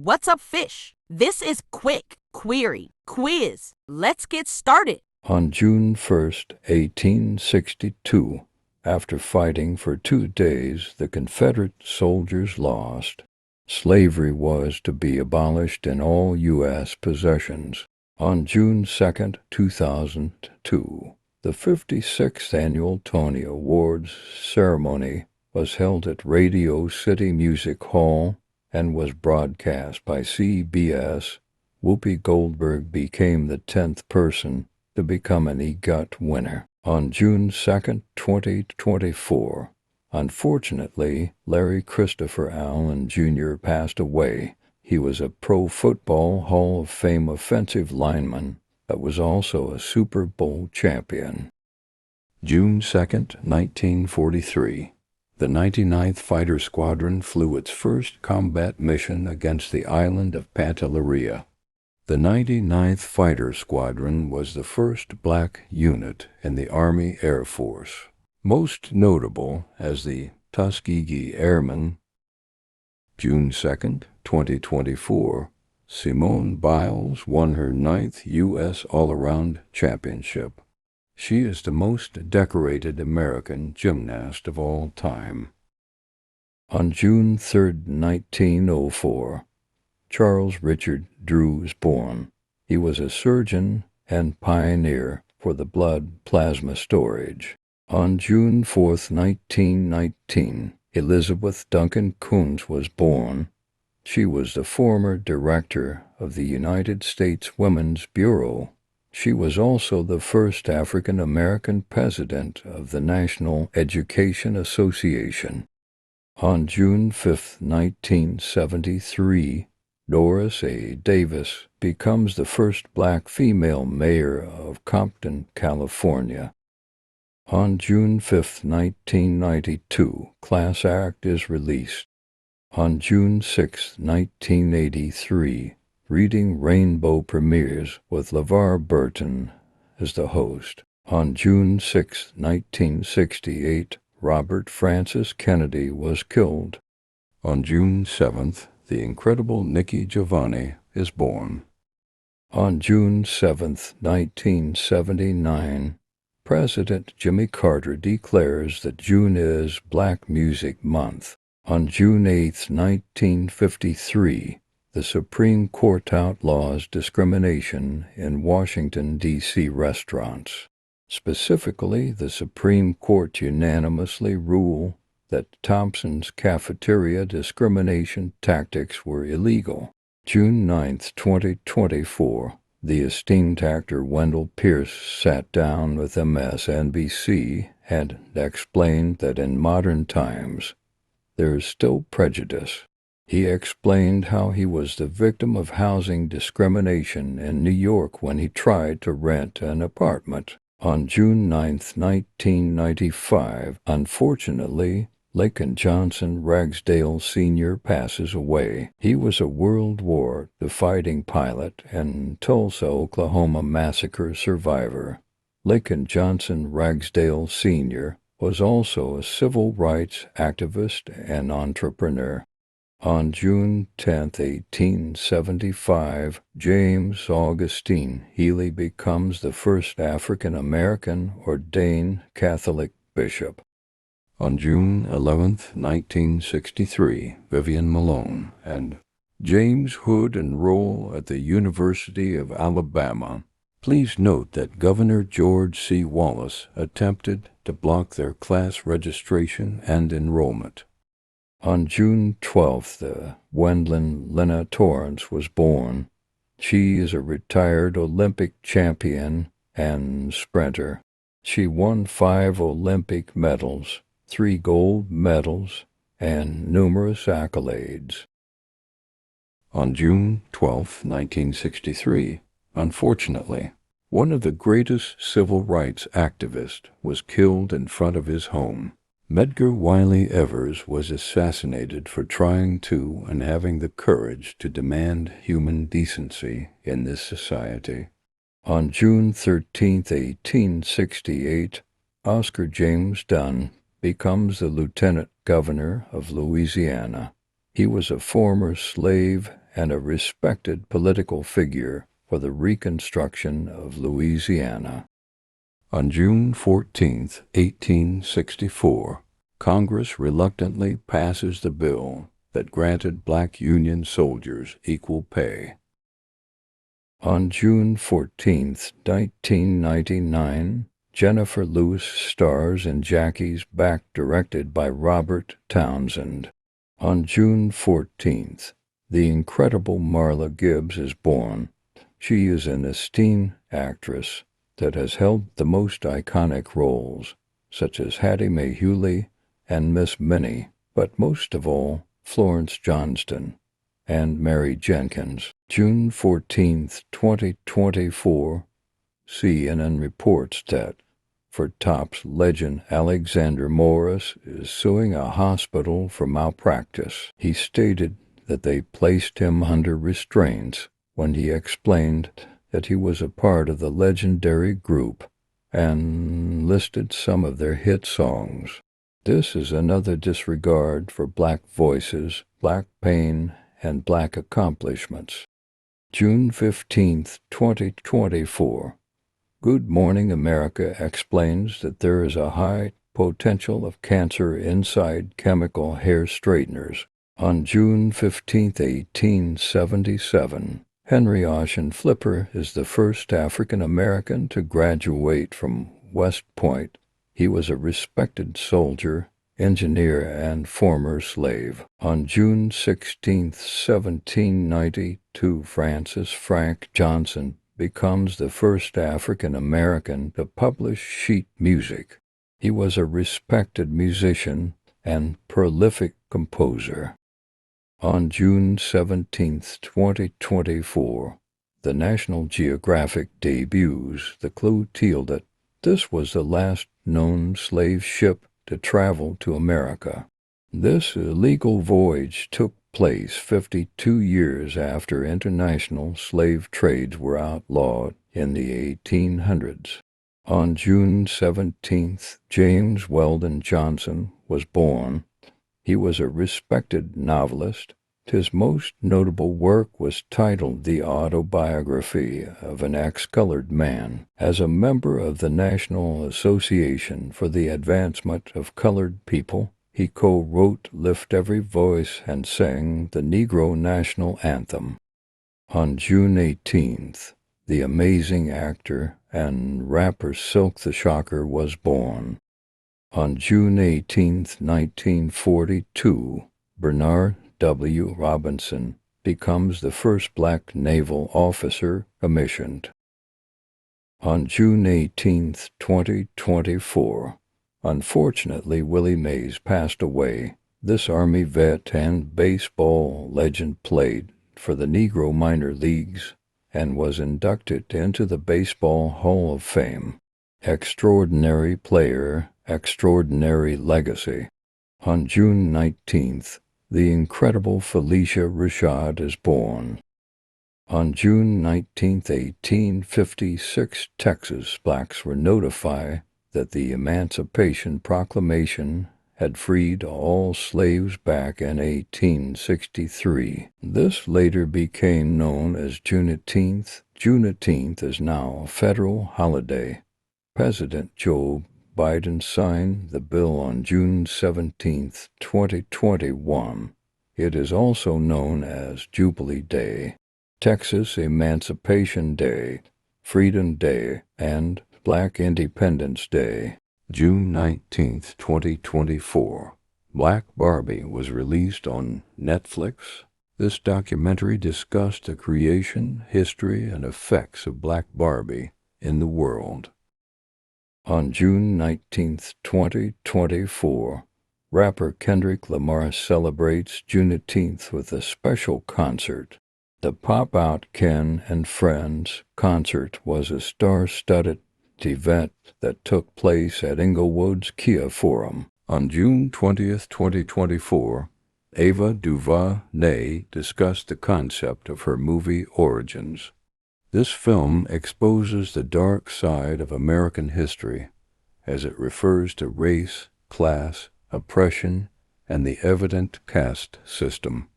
what's up, fish? This is Quick Query Quiz. Let's get started. On June 1st, 1862, after fighting for 2 days, the Confederate soldiers lost. Slavery was to be abolished in all U.S. possessions. On June 2nd, 2002, the 56th Annual Tony Awards ceremony was held at Radio City Music Hall and was broadcast by CBS. Whoopi Goldberg became the 10th person to become an EGOT winner. On June 2nd, 2024, unfortunately, Larry Christopher Allen Jr. passed away. He was a Pro Football Hall of Fame offensive lineman that was also a Super Bowl champion. June 2nd, 1943. The 99th Fighter Squadron flew its first combat mission against the island of Pantelleria. The 99th Fighter Squadron was the first black unit in the Army Air Force, most notable as the Tuskegee Airmen. June 2nd, 2024, Simone Biles won her 9th U.S. All-Around Championship. She is the most decorated American gymnast of all time. On June 3rd, 1904, Charles Richard Drew was born. He was a surgeon and pioneer for the blood plasma storage. On June 4th, 1919, Elizabeth Duncan Coons was born. She was the former director of the United States Women's Bureau. She was also the first African-American president of the National Education Association. On June 5, 1973, Doris A. Davis becomes the first black female mayor of Compton, California. On June 5, 1992, Class Act is released. On June 6, 1983, Reading Rainbow premieres with LeVar Burton as the host. On June 6, 1968, Robert Francis Kennedy was killed. On June 7th, the incredible Nikki Giovanni is born. On June 7th, 1979, President Jimmy Carter declares that June is Black Music Month. On June 8, 1953, the Supreme Court outlaws discrimination in Washington, D.C. restaurants. Specifically, the Supreme Court unanimously ruled that Thompson's cafeteria discrimination tactics were illegal. June 9, 2024, the esteemed actor Wendell Pierce sat down with MSNBC and explained that in modern times, there is still prejudice. He explained how he was the victim of housing discrimination in New York when he tried to rent an apartment. On June 9, 1995, unfortunately, Lincoln Johnson Ragsdale Sr. passes away. He was a World War II fighting pilot and Tulsa, Oklahoma massacre survivor. Lincoln Johnson Ragsdale Sr. was also a civil rights activist and entrepreneur. On June 10, 1875, James Augustine Healy becomes the first African-American ordained Catholic bishop. On June 11, 1963, Vivian Malone and James Hood enroll at the University of Alabama. Please note that Governor George C. Wallace attempted to block their class registration and enrollment. On June 12th, Gwendolyn Lena Torrance was born. She is a retired Olympic champion and sprinter. She won 5 Olympic medals, 3 gold medals, and numerous accolades. On June 12, 1963, unfortunately, one of the greatest civil rights activists was killed in front of his home. Medgar Wiley Evers was assassinated for trying to and having the courage to demand human decency in this society. On June 13, 1868, Oscar James Dunn becomes the Lieutenant Governor of Louisiana. He was a former slave and a respected political figure for the Reconstruction of Louisiana. On June 14, 1864, Congress reluctantly passes the bill that granted black Union soldiers equal pay. On June 14, 1999, Jennifer Lewis stars in Jackie's Back, directed by Robert Townsend. On June 14th, the incredible Marla Gibbs is born. She is an esteemed actress that has held the most iconic roles, such as Hattie Mae Hewley and Miss Minnie, but most of all, Florence Johnston and Mary Jenkins. June 14, 2024, CNN reports that for Topps legend Alexander Morris is suing a hospital for malpractice. He stated that they placed him under restraints when he explained that he was a part of the legendary group and listed some of their hit songs. This is another disregard for black voices, black pain, and black accomplishments. June 15, 2024. Good Morning America explains that there is a high potential of cancer inside chemical hair straighteners. On June 15, 1877, Henry Ocean Flipper is the first African American to graduate from West Point. He was a respected soldier, engineer, and former slave. On June 16, 1792, Francis Frank Johnson becomes the first African American to publish sheet music. He was a respected musician and prolific composer. On June 17, 2024, the National Geographic debuts the Clotilde. This was the last known slave ship to travel to America. This illegal voyage took place 52 years after international slave trades were outlawed in the 1800s. On June 17th, James Weldon Johnson was born. He was a respected novelist. His most notable work was titled The Autobiography of an Ex-Colored Man. As a member of the National Association for the Advancement of Colored People, he co-wrote Lift Every Voice and sang the Negro National Anthem. On June 18th, the amazing actor and rapper Silk the Shocker was born. On June 18, 1942, Bernard W. Robinson becomes the first black naval officer commissioned. On June 18, 2024, unfortunately, Willie Mays passed away. This Army vet and baseball legend played for the Negro minor leagues and was inducted into the Baseball Hall of Fame. Extraordinary player, extraordinary legacy. On June 19th, the incredible Felicia Rashad is born. On June 19, 1856, Texas blacks were notified that the Emancipation Proclamation had freed all slaves back in 1863. This later became known as Juneteenth. Juneteenth is now a federal holiday. President Joe Biden signed the bill on June 17, 2021. It is also known as Jubilee Day, Texas Emancipation Day, Freedom Day, and Black Independence Day. June 19, 2024. Black Barbie was released on Netflix. This documentary discussed the creation, history, and effects of Black Barbie in the world. On June 19, 2024, rapper Kendrick Lamar celebrates Juneteenth with a special concert. The Pop Out Ken and Friends concert was a star-studded event that took place at Inglewood's Kia Forum. On June 20, 2024, Ava DuVernay discussed the concept of her movie Origins. This film exposes the dark side of American history as it refers to race, class, oppression, and the evident caste system.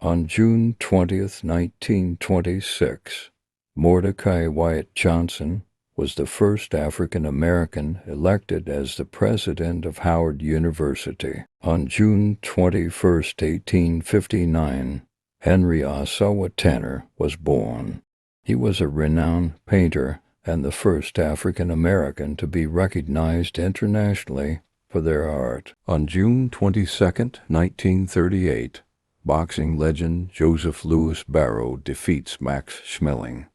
On June 20th, 1926, Mordecai Wyatt Johnson was the first African American elected as the president of Howard University. On June 21st, 1859, Henry Ossawa Tanner was born. He was a renowned painter and the first African American to be recognized internationally for their art. On June 22nd, 1938, boxing legend Joseph Louis Barrow defeats Max Schmeling.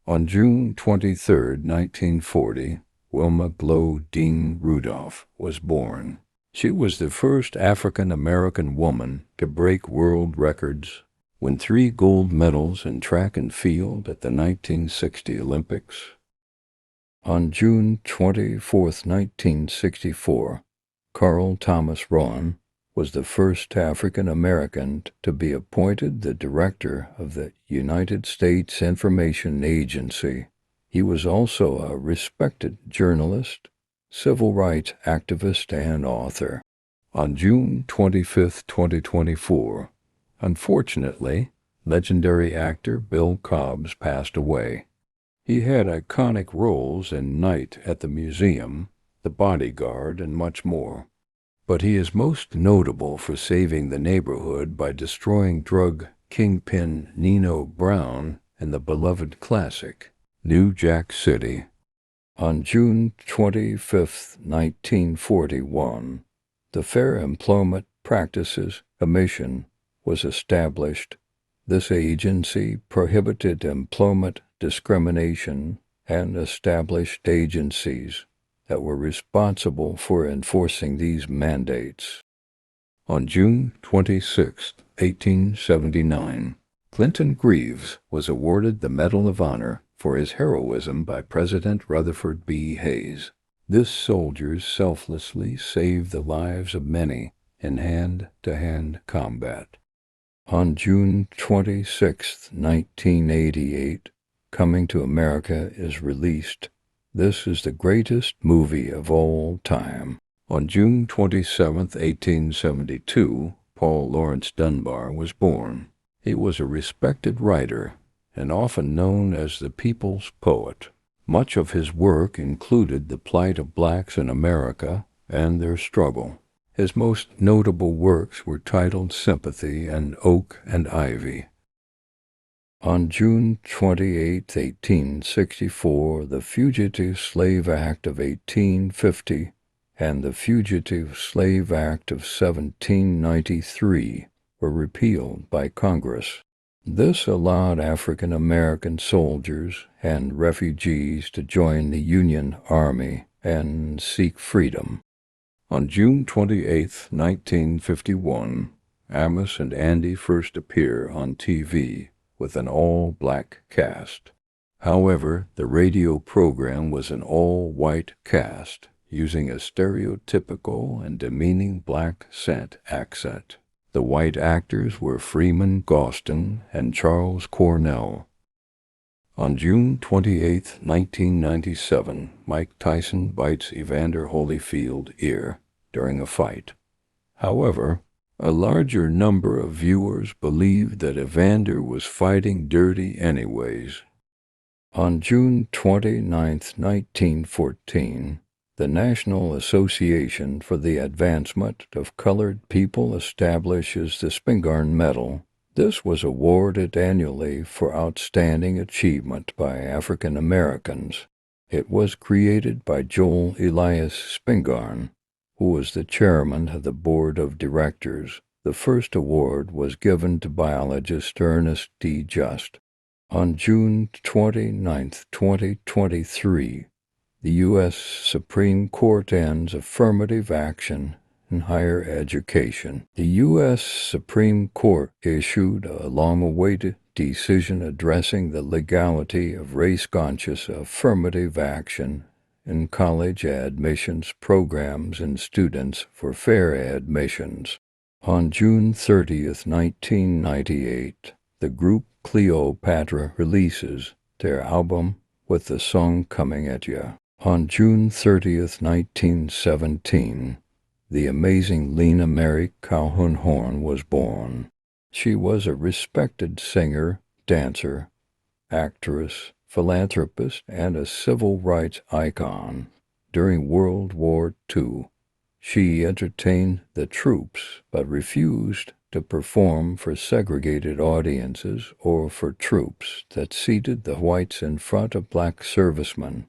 On June 23, 1940, Wilma Glow Dean Rudolph was born. She was the first African-American woman to break world records, win 3 gold medals in track and field at the 1960 Olympics. On June 24, 1964, Carl Thomas Rowan was the first African-American to be appointed the director of the United States Information Agency. He was also a respected journalist, civil rights activist, and author. On June 25, 2024, unfortunately, legendary actor Bill Cobbs passed away. He had iconic roles in Night at the Museum, The Bodyguard, and much more. But he is most notable for saving the neighborhood by destroying drug kingpin Nino Brown in the beloved classic, New Jack City. On June 25, 1941, the Fair Employment Practices Commission was established. This agency prohibited employment discrimination and established agencies that were responsible for enforcing these mandates. On June 26, 1879, Clinton Greaves was awarded the Medal of Honor for his heroism by President Rutherford B. Hayes. This soldier selflessly saved the lives of many in hand-to-hand combat. On June 26, 1988, Coming to America is released. This is the greatest movie of all time. On June 27, 1872, Paul Laurence Dunbar was born. He was a respected writer and often known as the people's poet. Much of his work included the plight of blacks in America and their struggle. His most notable works were titled Sympathy and Oak and Ivy. On June 28, 1864, the Fugitive Slave Act of 1850 and the Fugitive Slave Act of 1793 were repealed by Congress. This allowed African American soldiers and refugees to join the Union Army and seek freedom. On June 28, 1951, Amos and Andy first appear on TV with an all-black cast. However, the radio program was an all-white cast, using a stereotypical and demeaning black accent. The white actors were Freeman Gostin and Charles Cornell. On June 28, 1997, Mike Tyson bites Evander Holyfield's ear during a fight. However, a larger number of viewers believed that Evander was fighting dirty anyways. On June 29, 1914, the National Association for the Advancement of Colored People establishes the Spingarn Medal. This was awarded annually for outstanding achievement by African Americans. It was created by Joel Elias Spingarn, who was the chairman of the board of directors. The first award was given to biologist Ernest D. Just. On June 29, 2023, the U.S. Supreme Court ends affirmative action in higher education. The U.S. Supreme Court issued a long-awaited decision addressing the legality of race-conscious affirmative action in college admissions programs and students for fair admissions. On June 30, 1998, the group Cleopatra releases their album With the Song Coming at Ya. On June 30, 1917, the amazing Lena Mary Calhoun Horn was born. She was a respected singer, dancer, actress, philanthropist, and a civil rights icon. During World War II, she entertained the troops but refused to perform for segregated audiences or for troops that seated the whites in front of black servicemen.